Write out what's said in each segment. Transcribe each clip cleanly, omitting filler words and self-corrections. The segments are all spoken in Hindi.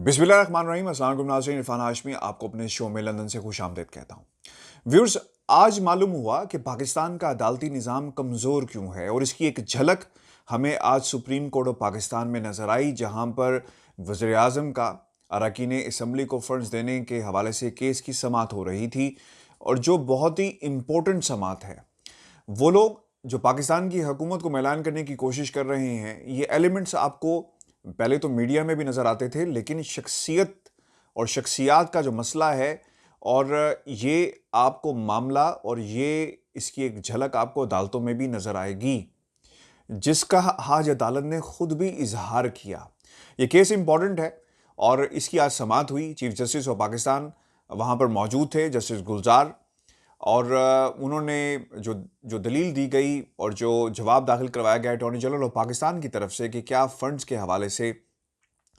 बिस्मिल्लाहिर्रहमानिर्रहीम। अस्सलाम वालेकुम नाज़रीन, इरफान हाशमी आपको अपने शो में लंदन से खुशामदीद कहता हूँ। व्यूअर्स, आज मालूम हुआ कि पाकिस्तान का अदालती निज़ाम कमज़ोर क्यों है और इसकी एक झलक हमें आज सुप्रीम कोर्ट ऑफ पाकिस्तान में नज़र आई, जहाँ पर वज़ीर-ए-आज़म का अरकान असम्बली को फ़ंड्स देने के हवाले से केस की समाअत हो रही थी और जो बहुत ही इम्पोर्टेंट समाअत है। वो लोग जो पाकिस्तान की हुकूमत को मैलान करने की कोशिश कर रहे हैं, ये एलिमेंट्स आपको पहले तो मीडिया में भी नज़र आते थे, लेकिन शख्सियत और शख्सियात का जो मसला है और ये आपको मामला और ये इसकी एक झलक आपको अदालतों में भी नज़र आएगी, जिसका आज अदालत ने खुद भी इजहार किया। ये केस इंपॉर्टेंट है और इसकी आज समाअत हुई। चीफ जस्टिस ऑफ पाकिस्तान वहाँ पर मौजूद थे, जस्टिस गुलजार, और उन्होंने जो जो दलील दी गई और जो जवाब दाखिल करवाया गया अटॉर्नी जनरल ऑफ पाकिस्तान की तरफ से कि क्या फ़ंड्स के हवाले से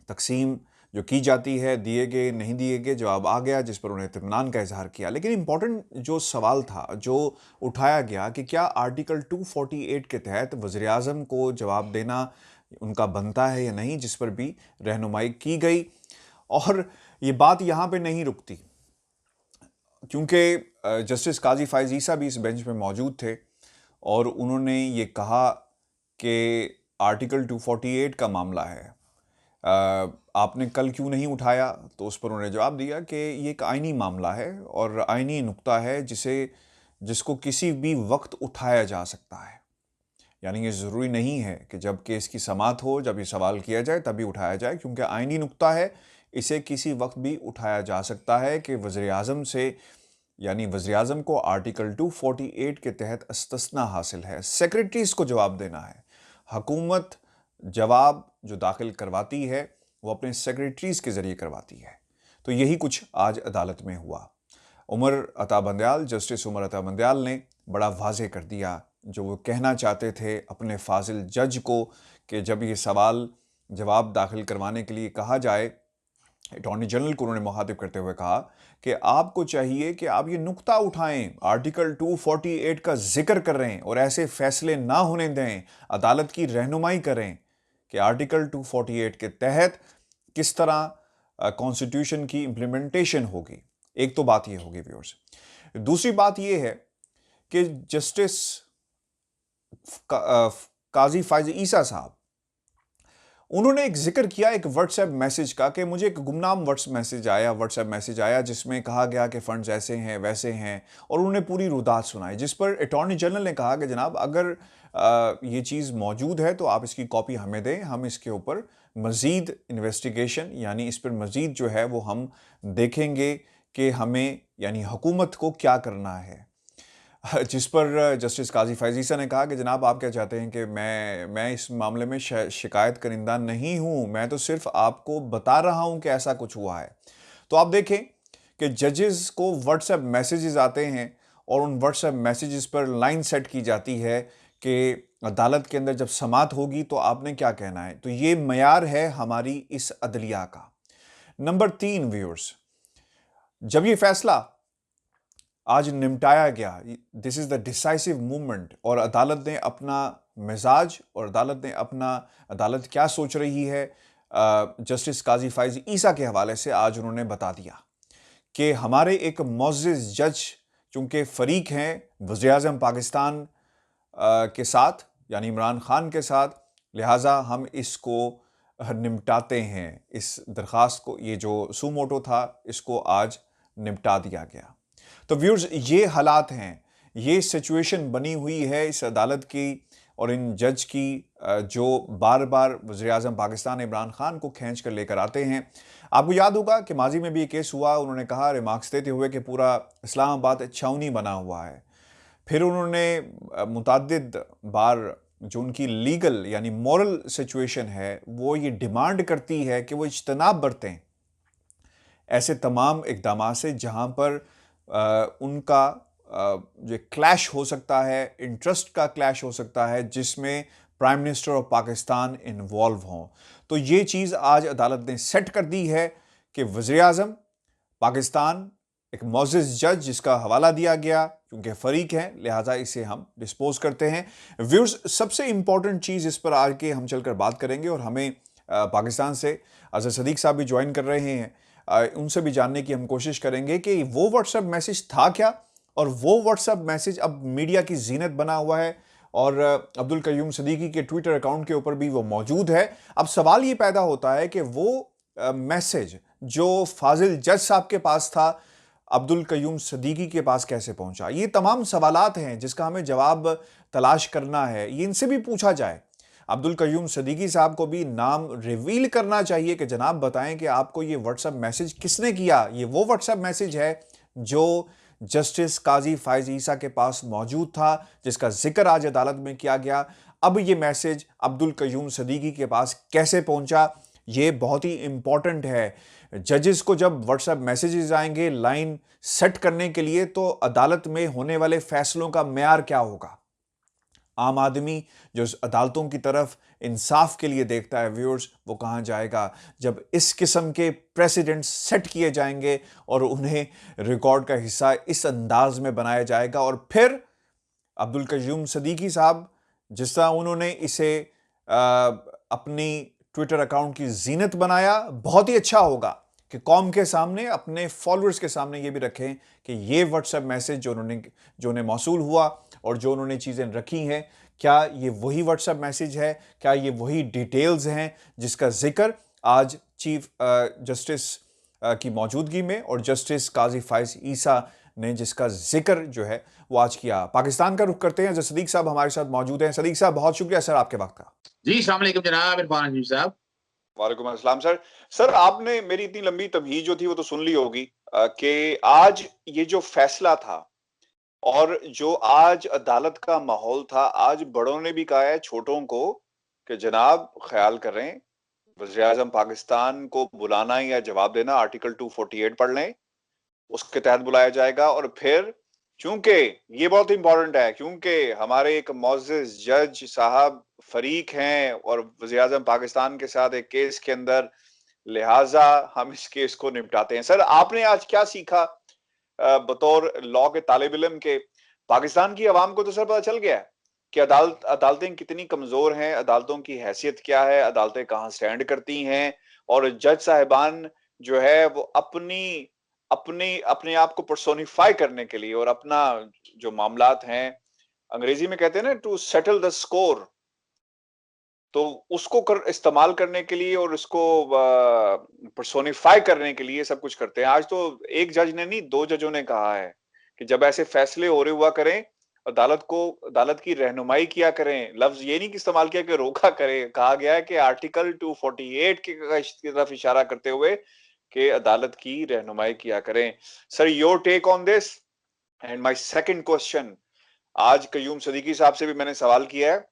तकसीम जो की जाती है, दिए गए नहीं दिए गए, जवाब आ गया, जिस पर उन्हें इत्मीनान का इजहार किया। लेकिन इंपॉर्टेंट जो सवाल था, जो उठाया गया कि क्या आर्टिकल 248 के तहत वज़ीर-ए-आज़म को जवाब देना उनका बनता है या नहीं, जिस पर भी रहनुमाई की गई। और ये बात यहाँ पे नहीं रुकती, क्योंकि जस्टिस काजी फ़ाइज़ ईसा भी इस बेंच में मौजूद थे और उन्होंने ये कहा कि आर्टिकल 248 का मामला है, आपने कल क्यों नहीं उठाया? तो उस पर उन्होंने जवाब दिया कि ये एक आइनी मामला है और आइनी नुक्ता है जिसको किसी भी वक्त उठाया जा सकता है। यानी ये ज़रूरी नहीं है कि जब केस की समाअत हो, जब ये सवाल किया जाए तभी उठाया जाए, क्योंकि आइनी नुक्ता है, इसे किसी वक्त भी उठाया जा सकता है कि वज़ीर-ए-आज़म से, यानी वज़ीर-ए-आज़म को आर्टिकल 248 के तहत इस्तिस्ना हासिल है, सेक्रेटरीज़ को जवाब देना है। हुकूमत जवाब जो दाखिल करवाती है वो अपने सेक्रेटरीज़ के ज़रिए करवाती है। तो यही कुछ आज अदालत में हुआ। जस्टिस उमर अता बंदयाल ने बड़ा वाज़ेह कर दिया जो वो कहना चाहते थे अपने फाजिल जज को, कि जब ये सवाल जवाब दाखिल करवाने के लिए कहा जाए, अटॉर्नी जनरल को उन्होंने मुखातिब करते हुए कहा कि आपको चाहिए कि आप ये नुक्ता उठाएं, आर्टिकल 248 का जिक्र कर रहे हैं और ऐसे फैसले ना होने दें, अदालत की रहनुमाई करें कि आर्टिकल 248 के तहत किस तरह कॉन्स्टिट्यूशन की इम्प्लीमेंटेशन होगी। एक तो बात ये होगी व्यूअर्स। दूसरी बात ये है कि जस्टिस काजी फ़ाइज़ ईसा साहब, उन्होंने एक जिक्र किया एक व्हाट्सएप मैसेज का कि मुझे एक गुमनाम व्हाट्सएप मैसेज आया जिसमें कहा गया कि फ़ंड्स ऐसे हैं वैसे हैं, और उन्होंने पूरी रुदात सुनाई, जिस पर अटॉर्नी जनरल ने कहा कि जनाब अगर ये चीज़ मौजूद है तो आप इसकी कॉपी हमें दें, हम इसके ऊपर मज़ीद इन्वेस्टिगेशन, यानी इस पर मज़ीद जो है वो हम देखेंगे कि हमें, यानी हुकूमत को क्या करना है। जिस पर जस्टिस काजी फ़ाइज़ ईसा ने कहा कि जनाब आप क्या चाहते हैं कि मैं इस मामले में शिकायत करिंदा नहीं हूँ, मैं तो सिर्फ आपको बता रहा हूँ कि ऐसा कुछ हुआ है। तो आप देखें कि जजेस को व्हाट्सएप मैसेजेस आते हैं और उन व्हाट्सएप मैसेजेस पर लाइन सेट की जाती है कि अदालत के अंदर जब समाअत होगी तो आपने क्या कहना है। तो ये मयार है हमारी इस अदलिया का। नंबर 3 व्यूअर्स, जब ये फैसला आज निपटाया गया, this is the decisive movement, और अदालत ने अपना मिजाज और अदालत क्या सोच रही है, जस्टिस काजी फ़ाइज़ ईसा के हवाले से आज उन्होंने बता दिया कि हमारे एक मुअज़्ज़िज़ जज चूँकि फ़रीक हैं वज़ीर-ए-आज़म पाकिस्तान के साथ, यानी इमरान खान के साथ, लिहाजा हम इसको निपटाते हैं, इस दरख्वास्त को, ये जो सू मोटो था, इसको आज निपटा दिया गया। तो व्यूअर्स, ये हालात हैं, ये सिचुएशन बनी हुई है इस अदालत की और इन जज की, जो बार बार वज़ीर-ए-आज़म पाकिस्तान इमरान खान को खींच कर लेकर आते हैं। आपको याद होगा कि माजी में भी ये केस हुआ, उन्होंने कहा रिमार्क्स देते हुए कि पूरा इस्लामाबाद छावनी बना हुआ है। फिर उन्होंने मुतअद्दिद बार जो उनकी लीगल यानी मॉरल सिचुएशन है वो ये डिमांड करती है कि वो इज्तनाब बरतें ऐसे तमाम इक़दाम से जहाँ पर उनका जो क्लैश हो सकता है, इंटरेस्ट का क्लैश हो सकता है, जिसमें prime minister of Pakistan involve हों। तो ये चीज़ आज अदालत ने सेट कर दी है कि वज़ीर-ए-आज़म पाकिस्तान एक मुअज़्ज़िज़ जज जिसका हवाला दिया गया, क्योंकि फ़रीक है लिहाजा इसे हम डिस्पोज करते हैं। व्यूअर्स, सबसे इंपॉर्टेंट चीज़ इस पर आगे हम चलकर बात करेंगे और हमें पाकिस्तान से अजहर सदीक साहब भी ज्वाइन कर रहे हैं। उनसे भी जानने की हम कोशिश करेंगे कि वो व्हाट्सएप मैसेज था क्या, और वो व्हाट्सएप मैसेज अब मीडिया की जीनत बना हुआ है और अब्दुल कयूम सदीकी के ट्विटर अकाउंट के ऊपर भी वो मौजूद है। अब सवाल ये पैदा होता है कि वो मैसेज जो फाजिल जज साहब के पास था, अब्दुल कयूम सदीकी के पास कैसे पहुंचा? ये तमाम सवालात हैं जिसका हमें जवाब तलाश करना है। ये इनसे भी पूछा जाए, अब्दुल कयूम सदीकी साहब को भी नाम रिवील करना चाहिए कि जनाब बताएं कि आपको ये व्हाट्सएप मैसेज किसने किया। ये वो व्हाट्सएप मैसेज है जो जस्टिस काजी फायज ईसा के पास मौजूद था, जिसका जिक्र आज अदालत में किया गया। अब ये मैसेज अब्दुल कयूम सदीकी के पास कैसे पहुंचा, ये बहुत ही इंपॉर्टेंट है। जजेस को जब व्हाट्सएप मैसेजेस आएंगे लाइन सेट करने के लिए, तो अदालत में होने वाले फैसलों का मेयार क्या होगा? आम आदमी जो अदालतों की तरफ इंसाफ के लिए देखता है व्यूअर्स, वो कहां जाएगा जब इस किस्म के प्रेसिडेंट्स सेट किए जाएंगे और उन्हें रिकॉर्ड का हिस्सा इस अंदाज में बनाया जाएगा। और फिर अब्दुल कयूम सदीकी साहब, जिस तरह उन्होंने इसे अपनी ट्विटर अकाउंट की जीनत बनाया, बहुत ही अच्छा होगा कि कौम के सामने, अपने फॉलोअर्स के सामने ये भी रखें कि ये व्हाट्सएप मैसेज जो उन्हें मौसूल हुआ और जो उन्होंने चीज़ें रखी हैं, क्या ये वही व्हाट्सएप मैसेज है, क्या ये वही डिटेल्स हैं जिसका जिक्र आज चीफ जस्टिस की मौजूदगी में और जस्टिस काजी फायज ईसा ने जिसका जिक्र जो है वो आज किया। पाकिस्तान का रुख करते हैं, जो सदीक साहब हमारे साथ मौजूद हैं। सदीक साहब, बहुत शुक्रिया सर आपके वक्त का। जी, अस्सलाम वालेकुम जनाब इरफान हकीम साहब। वालेकुम अस्सलाम सर। सर, आपने मेरी इतनी लंबी तमहीद जो थी वो तो सुन ली होगी कि आज ये जो फैसला था और जो आज अदालत का माहौल था, आज बड़ों ने भी कहा है छोटों को कि जनाब ख्याल करें, वज़ीर-ए-आज़म पाकिस्तान को बुलाना या जवाब देना, आर्टिकल 248 पढ़ लें, उसके तहत बुलाया जाएगा। और फिर चूंकि ये बहुत इंपॉर्टेंट है, क्योंकि हमारे एक मुअज़्ज़ज़ जज साहब फरीक हैं और वज़ीर-ए-आज़म पाकिस्तान के साथ एक केस के अंदर, लिहाजा हम इस केस को निपटाते हैं। सर, आपने आज क्या सीखा बतौर लॉ के तालिब इल्म के? पाकिस्तान की आवाम को तो सर पता चल गया है कि अदालतें कितनी कमजोर हैं, अदालतों की हैसियत क्या है, अदालतें कहाँ स्टैंड करती हैं, और जज साहिबान जो है वो अपनी अपनी अपने आप को पर्सोनिफाई करने के लिए और अपना जो मामलात हैं, अंग्रेजी में कहते हैं ना, टू सेटल द स्कोर, तो उसको इस्तेमाल करने के लिए और उसको पर्सोनिफाई करने के लिए सब कुछ करते हैं। आज तो एक जज ने नहीं, 2 जजों ने कहा है कि जब ऐसे फैसले हो रहे हुआ करें, अदालत की रहनुमाई किया करें। लफ्ज ये नहीं कि इस्तेमाल किया कि रोका करें, कहा गया है कि आर्टिकल 248 की तरफ इशारा करते हुए कि अदालत की रहनुमाई किया करें। Sir, your take on this. And my second question, आज कयूम सदीकी साहब से भी मैंने सवाल किया है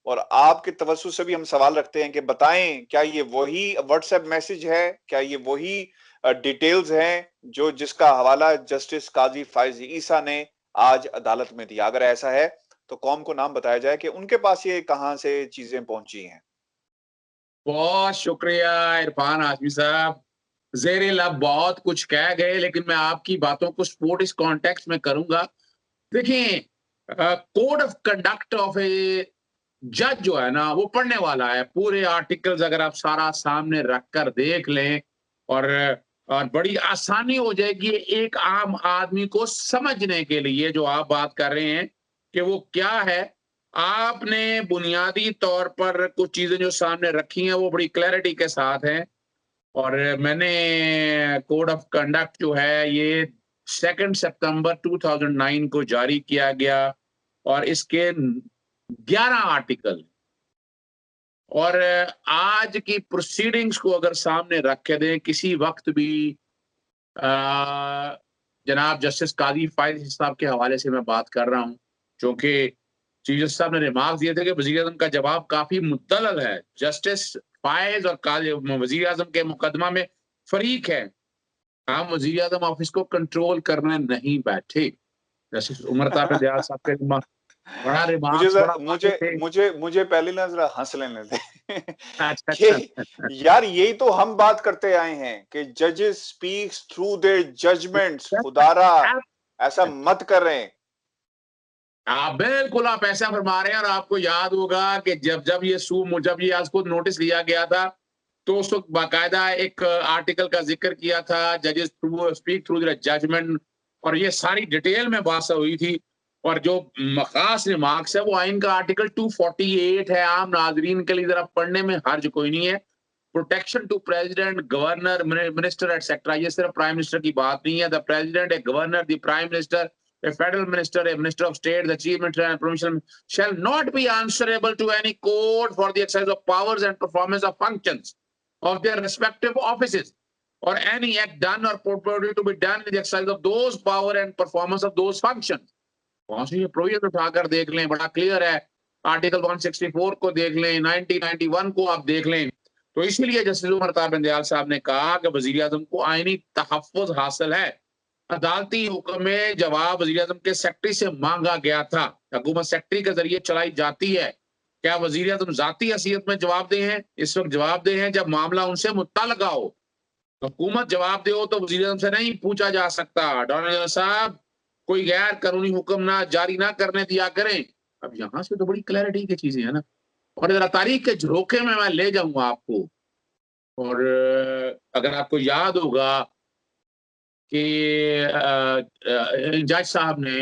और आपके तवज्जुह से भी हम सवाल रखते हैं कि बताएं, क्या ये वही व्हाट्सएप मैसेज है, क्या ये वही डिटेल्स हैं जो जिसका हवाला जस्टिस काजी फायज ईसा ने आज अदालत में दिया? अगर ऐसा है तो कौम को नाम बताया जाए कि उनके पास ये कहां से चीजें पहुंची हैं। बहुत शुक्रिया इरफान हाशमी साहब। ज़ेरे लब बहुत कुछ कह गए, लेकिन मैं आपकी बातों को सपोर्ट इस कॉन्टेक्स्ट में करूंगा। देखिए, कोड ऑफ कंडक्ट ऑफ ए जज जो है ना, वो पढ़ने वाला है। पूरे आर्टिकल्स अगर आप सारा सामने रख कर देख लें, और बड़ी आसानी हो जाएगी एक आम आदमी को समझने के लिए जो आप बात कर रहे हैं कि वो क्या है। आपने बुनियादी तौर पर कुछ चीजें जो सामने रखी हैं वो बड़ी क्लैरिटी के साथ हैं। और मैंने कोड ऑफ कंडक्ट जो है ये 2 सितंबर 2009 को जारी किया गया, और इसके 11 आर्टिकल, और आज की प्रोसीडिंग्स को अगर सामने रख के दें, किसी वक्त भी जनाब जस्टिस काजी फायज साहब के हवाले से मैं बात कर रहा हूँ, क्योंकि चीफ जस्टिस साहब ने रिमार्क दिए थे कि वजीर आजम का जवाब काफी मुतलल है। जस्टिस फायज और वजीर आजम के मुकदमा में फरीक है। हम वजीर आजम ऑफिस को कंट्रोल करने नहीं बैठे। जस्टिस उमर दयाल साहब के बड़ा मुझे रिमार्क्स, जरा- बड़ा मुझे वाक़े थे। मुझे मुझे पहले ना जरा हंस लेने दे अच्छा, कि अच्छा। यार यही तो हम बात करते आए हैं कि जजेस स्पीक्स थ्रू देयर जजमेंट्स। खुदारा ऐसा मत कर रहे हैं। आप बिल्कुल आप ऐसा फरमा रहे हैं, और आपको याद होगा कि जब जब ये आज को नोटिस लिया गया था, तो उस वक्त बाकायदा एक आर्टिकल का जिक्र किया था, जजेस स्पीक थ्रू द जजमेंट, और ये सारी डिटेल में बात हुई थी। और जो खास रिमार्क्स है वो आइन का आर्टिकल 248 है, आम नाजरीन के लिए जरा पढ़ने में हर्ज कोई नहीं है। Protection to president, governor, minister etcetera, ये सिर्फ प्राइम मिनिस्टर की बात नहीं है। The president, a governor, the prime minister, a federal minister, a minister of state, the chief minister and provincial shall not be answerable to any court for the exercise of powers and performance of functions of their respective offices, or any act done or purported to be done in the exercise of those power and performance of those functions। वहां से ये प्रोविजन उठाकर देख लें, बड़ा क्लियर है। आर्टिकल 164 को देख लें, 1991 को आप देख लें। तो इसीलिए जस्टिस उमर अता बंदयाल साहब ने कहा कि वजीर आजम को आईनी तहफ़्फ़ुज़ हासिल है। अदालती हुक्म में जवाब वजीर आजम के सेक्रेटरी से मांगा गया था, हुकूमत सेक्रेटरी के जरिए चलाई जाती है। क्या वजीर आजम जाती हैसियत में जवाबदेह हैं? इस वक्त जवाबदेह हैं जब मामला उनसे मुत्तलका हो। हुकूमत जवाबदेह हो तो वजीर आजम से नहीं पूछा जा सकता, डॉक्टर जनरल साहब कोई गैर कानूनी हुक्म ना जारी ना करने दिया करें। अब यहाँ से तो बड़ी क्लैरिटी की चीजें है ना। और जरा तारीख के झरोखे में मैं ले जाऊंगा आपको। और अगर आपको याद होगा कि जज साहब ने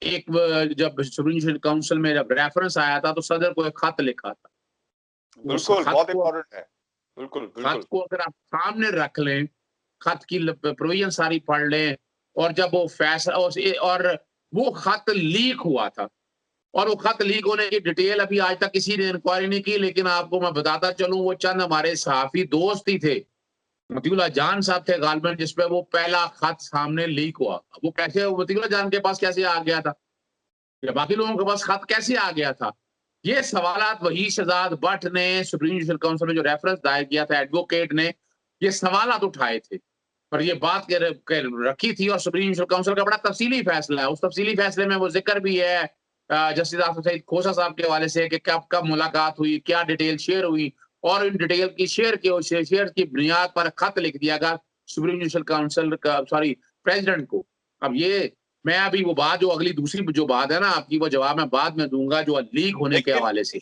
एक जब सुप्रीम जुडिशल काउंसिल में जब रेफरेंस आया था तो सदर को एक खत लिखा था। बिल्कुल, बहुत इंपॉर्टेंट है। बिल्कुल, बिल्कुल। खत को अगर आप सामने रख लें, खत की प्रोविजन सारी पढ़ लें, और जब वो फैसला और वो खत लीक हुआ था, और वो खत लीक होने की डिटेल अभी आज तक किसी ने इंक्वायरी नहीं की, लेकिन आपको मैं बताता चलूं, वो चंद हमारे सहाफी दोस्त ही थे, मतीउल्लाह जान साहब थे गालिबन, जिसपे वो पहला खत सामने लीक हुआ। वो कैसे मतीउल्लाह जान के पास कैसे आ गया था, या बाकी लोगों के पास खत कैसे आ गया था? ये सवालात वही शहजाद भट्ट ने सुप्रीम जुडिशल काउंसिल में जो रेफरेंस दायर किया था, एडवोकेट ने ये सवालात उठाए थे और ये बात रखी थी, और सुप्रीम जुडिशल काउंसिल का बड़ा तफसीली फैसला है। उस तफसीली फैसले में वो जिक्र भी है जस्टिस आसिफ सईद खोसा साहब के हवाले से कि कब कब मुलाकात हुई, क्या डिटेल शेयर हुई, और इन डिटेल की शेयर की बुनियाद पर खत लिख दिया गया सुप्रीम जुडिशल काउंसिल का, सॉरी, प्रेसिडेंट को। अब ये मैं अभी वो बात जो अगली दूसरी जो बात है ना आपकी, वो जवाब मैं बाद में दूंगा जो लीक होने के हवाले से।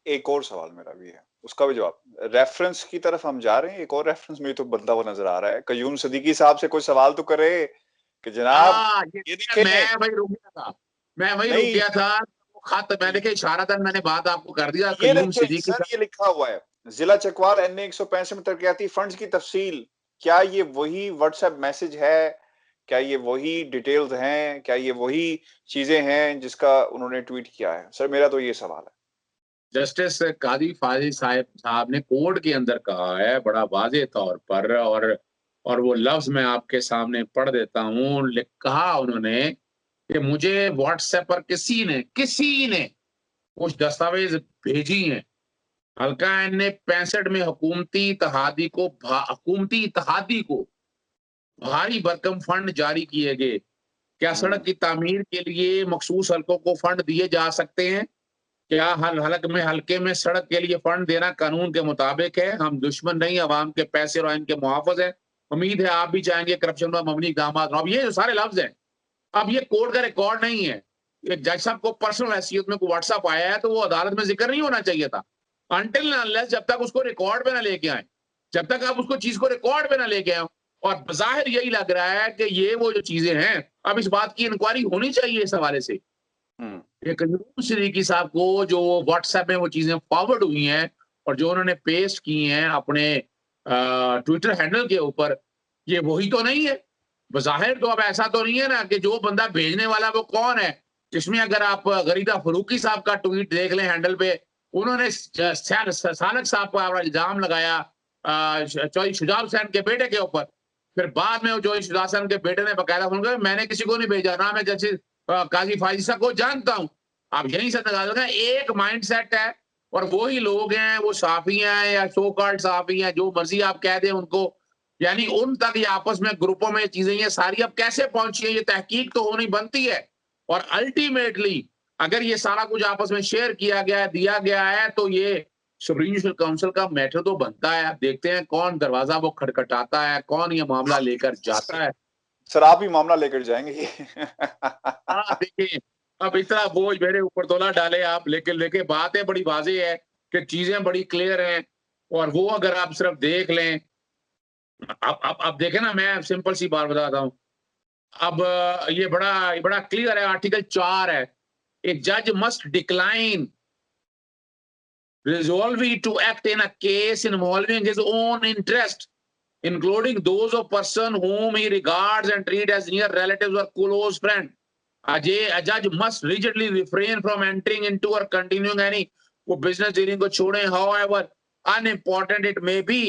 एक और सवाल मेरा भी है, उसका भी जवाब। रेफरेंस की तरफ हम जा रहे हैं, एक और रेफरेंस में तो बनता हुआ नजर आ रहा है। कयूम सिद्दीकी साहब से कोई सवाल तो करे कि जनाब ये देखें। मैं वही रुक गया था, मैं वही रुक गया था। खत मैं देखे इशारतन मैंने बात आपको कर दिया। कयूम सिद्दीकी सर ये लिखा हुआ है, जिला चकवाल NA 165 में तरक्याती फंड्स की तफसील। क्या ये वही व्हाट्सएप मैसेज है? क्या ये वही डिटेल्स हैं? क्या ये वही चीजें हैं जिसका उन्होंने ट्वीट किया है? सर मेरा तो ये सवाल है। जस्टिस काजी फाजिल साहब ने कोर्ट के अंदर कहा है बड़ा वाज़ेह तौर पर, और वो लफ्ज मैं आपके सामने पढ़ देता हूँ। कहा उन्होंने कि मुझे व्हाट्सएप पर किसी ने कुछ दस्तावेज भेजी हैं। हल्का NA 65 में हुकूमती इत्तेहादी को भारी भरकम फंड जारी किए गए। क्या सड़क की तामीर के लिए मखसूस हलकों को फंड दिए जा सकते हैं? क्या हल्के में सड़क के लिए फंड देना कानून के मुताबिक है? हम दुश्मन नहीं, अवाम के पैसे और इनके मुहाफ़िज़ हैं। उम्मीद है आप भी चाहेंगे करप्शन पर मबनी इक़दाम। अब ये जो सारे लफ्ज हैं, अब ये कोर्ट का रिकॉर्ड नहीं है। एक जज साहब को पर्सनल हैसियत में कोई व्हाट्सएप आया है तो वो अदालत में जिक्र नहीं होना चाहिए था। अनटिल अनलेस जब तक उसको रिकॉर्ड पे ना लेके आए, जब तक आप उसको चीज को रिकॉर्ड पे ना लेके आए। और बज़ाहिर यही लग रहा है कि ये वो जो चीजें हैं, अब इस बात की इंक्वायरी होनी चाहिए इस हवाले से। कयूम सिद्दीकी साहब को जो व्हाट्सएप में वो चीजें फॉरवर्ड हुई हैं और जो उन्होंने पेस्ट की हैं अपने ट्विटर हैंडल के ऊपर, ये वही तो नहीं है। बज़ाहिर तो अब ऐसा तो नहीं है ना कि जो बंदा भेजने वाला वो कौन है। जिसमें अगर आप गरीदा फरूकी साहब का ट्वीट देख लें हैंडल पे, उन्होंने सालक साहब पर इल्जाम लगाया चौधरी शुजात हुसैन के बेटे के ऊपर। फिर बाद में चौधरी शुजात हुसैन के बेटे ने बकायदा फोन कर, मैंने किसी को नहीं भेजा, ना मैं जस्टिस काजी फाजिल साहब को जानता हूँ। आप यहीं से निकाल एक माइंडसेट है, और वही लोग हैं, वो साफी हैं या सो कॉल्ड साफी हैं, जो मर्जी आप कह दें उनको, यानी उन तक ये आपस में ग्रुपों में चीजें ये सारी अब कैसे पहुंची है, ये तहकीक तो होनी बनती है। और अल्टीमेटली अगर ये सारा कुछ आपस में शेयर किया गया है, दिया गया है, तो ये सुप्रीम जुडिशल काउंसिल का मैटर तो बनता है। आप देखते हैं कौन दरवाजा वो खटखटाता है, कौन ये मामला लेकर जाता है। सर आप ही मामला लेकर जाएंगे ये? देखिए, अब इतना बोझ मेरे ऊपर तो ना डाले आप, लेकिन बातें बड़ी वाज़ेह है कि चीजें बड़ी क्लियर हैं। और वो अगर आप सिर्फ देख लें, आप देखें ना, मैं सिंपल सी बात बताता हूँ। अब ये बड़ा क्लियर है, आर्टिकल 4 है। ए जज must decline resolve to act in a case involving his own interest, including those of person whom he regards and treat as near relatives or close friend. A judge must rigidly refrain from entering into or continuing any business dealing को छोड़ें, however unimportant it may be,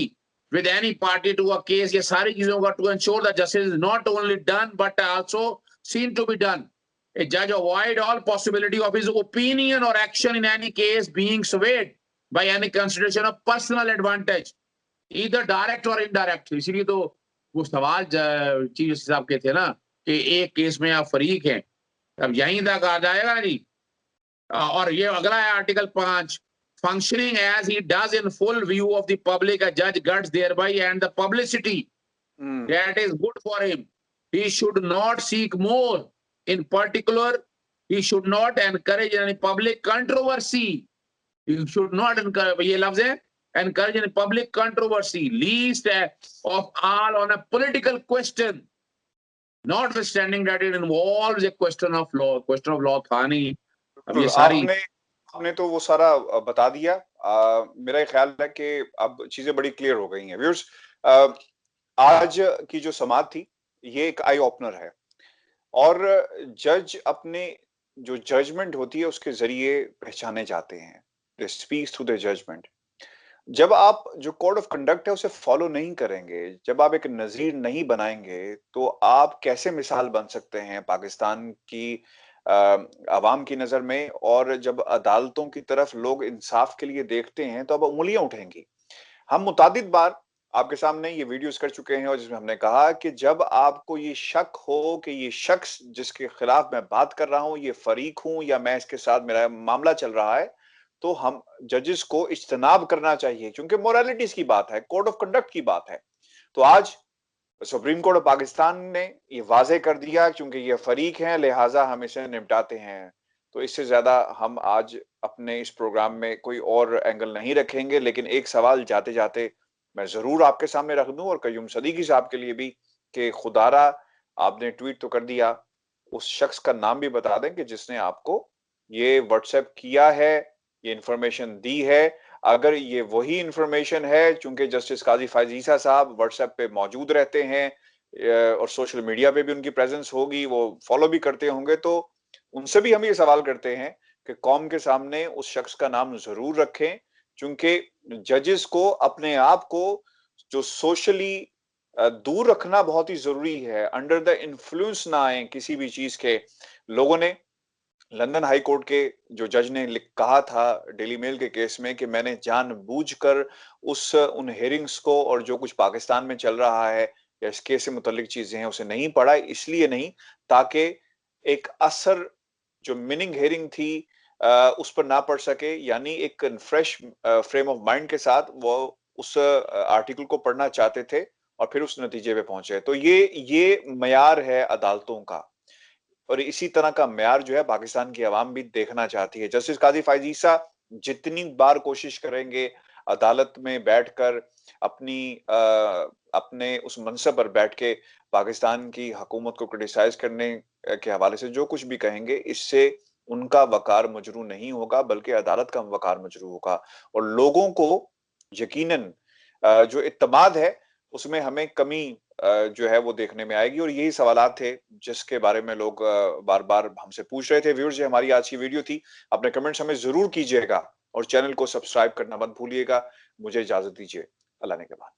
with any party to a case. ये सारी चीजों का to ensure that justice is not only done but also seen to be done. A judge avoid all possibility of his opinion or action in any case being swayed by any consideration of personal advantage, either direct or indirect. इसीलिए तो वो सवाल चीफ जस्टिस साहब के थे ना कि एक केस में आप फरीक हैं, अब यहीं तक आ जाएगा जी। और ये अगला है article 5, functioning as he does in full view of the public, a judge guards thereby and the publicity that is good for him. He should not seek more. In particular, he should not encourage any public controversy. You should not encourage, ये लफ्ज है, encourage any public controversy, least of all on a political question, notwithstanding that it involves a question of law. Question of law था नहीं। अब ये बिल्कुल, सारी आपने तो वो सारा बता दिया। मेरा ये ख्याल है कि अब चीजें बड़ी क्लियर हो गई हैं। व्यूअर्स, आज की जो समाअत थी, ये एक आई ओपनर है और जज अपने जो जजमेंट होती है उसके जरिए पहचाने जाते हैं। They speak through the judgement. जब आप जो कोड ऑफ कंडक्ट है उसे फॉलो नहीं करेंगे, जब आप एक नजीर नहीं बनाएंगे, तो आप कैसे मिसाल बन सकते हैं पाकिस्तान की अवाम की नजर में। और जब अदालतों की तरफ लोग इंसाफ के लिए देखते हैं तो अब उंगलियां उठेंगी। हम मुतादिद बार आपके सामने ये वीडियोस कर चुके हैं और जिसमें हमने कहा कि जब आपको ये शक हो कि ये शख्स जिसके खिलाफ मैं बात कर रहा हूं ये फरीक हूं या मैं इसके साथ मेरा मामला चल रहा है, तो हम जजेस को इज्तनाब करना चाहिए, क्योंकि मोरालिटीज की बात है, कोड ऑफ कंडक्ट की बात है। तो आज सुप्रीम कोर्ट ऑफ पाकिस्तान ने ये वाजे कर दिया, क्योंकि ये फरीक हैं लिहाजा हम इसे निपटाते हैं। तो इससे ज्यादा हम आज अपने इस प्रोग्राम में कोई और एंगल नहीं रखेंगे, लेकिन एक सवाल जाते जाते मैं जरूर आपके सामने रख दूं, और कयूम सदीकी साहब के लिए भी, कि खुदारा आपने ट्वीट तो कर दिया, उस शख्स का नाम भी बता दें कि जिसने आपको ये व्हाट्सएप किया है, ये इंफॉर्मेशन दी है। अगर ये वही इंफॉर्मेशन है, चूंकि जस्टिस काजी फायज ईसा साहब व्हाट्सएप पे मौजूद रहते हैं और सोशल मीडिया पे भी उनकी प्रेजेंस होगी, वो फॉलो भी करते होंगे, तो उनसे भी हम ये सवाल करते हैं कि कौम के सामने उस शख्स का नाम जरूर रखें, क्योंकि जजेस को अपने आप को जो सोशली दूर रखना बहुत ही जरूरी है, अंडर द इन्फ्लुएंस ना आए किसी भी चीज के। लोगों ने लंदन हाई कोर्ट के जो जज ने कहा था डेली मेल के केस में कि मैंने जानबूझकर उन हेयरिंग्स को और जो कुछ पाकिस्तान में चल रहा है या इस केस से मुतल्लिक चीजें हैं उसे नहीं पढ़ा, इसलिए नहीं ताकि एक असर जो मीनिंग हेयरिंग थी उस पर ना पड़ सके, यानी एक फ्रेश फ्रेम ऑफ माइंड के साथ वो उस आर्टिकल को पढ़ना चाहते थे और फिर उस नतीजे पे पहुंचे। तो ये मयार है अदालतों का, और इसी तरह का म्यार जो है पाकिस्तान की आवाम भी देखना चाहती है। जस्टिस काजी फायज ईसा जितनी बार कोशिश करेंगे अदालत में बैठकर अपने उस मनसब पर बैठ के पाकिस्तान की हुकूमत को क्रिटिसाइज करने के हवाले से जो कुछ भी कहेंगे, इससे उनका वकार मजरू नहीं होगा, बल्कि अदालत का वकार मजरू होगा। और लोगों को यकीनन जो इत्तेमाद है उसमें हमें कमी जो है वो देखने में आएगी। और यही सवालात थे जिसके बारे में लोग बार बार हमसे पूछ रहे थे। व्यूअर्स, ये हमारी आज की वीडियो थी। अपने कमेंट्स हमें जरूर कीजिएगा और चैनल को सब्सक्राइब करना मत भूलिएगा। मुझे इजाजत दीजिए, अल्लाह ने के बाद।